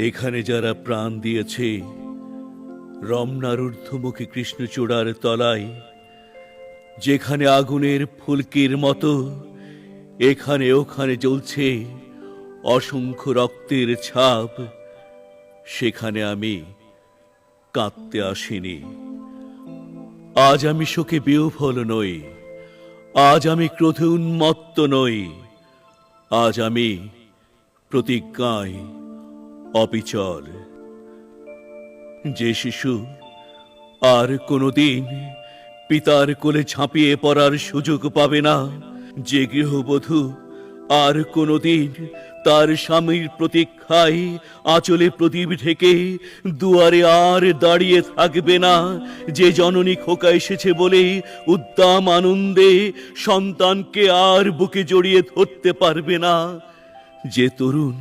এখানে যারা প্রাণ দিয়েছে রমনার ঊর্ধ্বমুখী কৃষ্ণচূড়ার তলায়, যেখানে আগুনের ফুলকির মতো এখানে ওখানে জ্বলছে অসংখ্য রক্তের ছাপ, সেখানে আমি কাঁদতে আসিনি। আজ আমি শোকে বিহ্বল নই, আজ আমি ক্রোধে উন্মত্ত নই, আজ আমি প্রতিজ্ঞায় অবিচল। যে শিশু আর কোনোদিন পিতার কোলে ঝাঁপিয়ে পড়ার সুযোগ পাবে না, যে গৃহবধূ আর কোনোদিন তার স্বামীর প্রতীক্ষায় আঁচলে প্রদীপ ঢেকে দুয়ারে আর দাঁড়িয়ে থাকবে না, যে জননী খোকা এসেছে বলে উদ্দাম আনন্দে সন্তানকে আর বুকে জড়িয়ে ধরতে পারবে না, যে তরুণ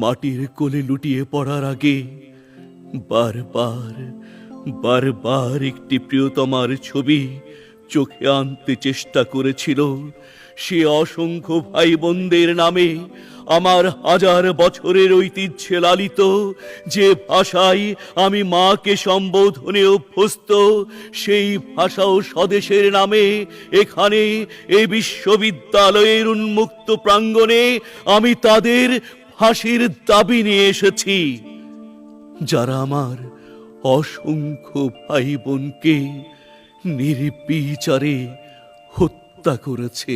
মাটির কোলে লুটিয়ে পড়ার আগে বারবার বারবার একটি প্রিয়তমার ছবি চোখে আনতে চেষ্টা করেছিল, সে অসংখ্য ভাই বোনদের নামে আমার হাজার বছরের ঐতিহ্যে লালিত যে ভাষায় আমি মাকে সম্বোধনে অভ্যস্ত, সেই ভাষা ও স্বদেশের নামে এখানে এই বিশ্ববিদ্যালয়ের উন্মুক্ত প্রাঙ্গণে আমি তাদের ফাঁসির দাবি নিয়ে এসেছি, যারা আমার অসংখ্য ভাই বোনকে নির্বিচারে হত্যা করেছে।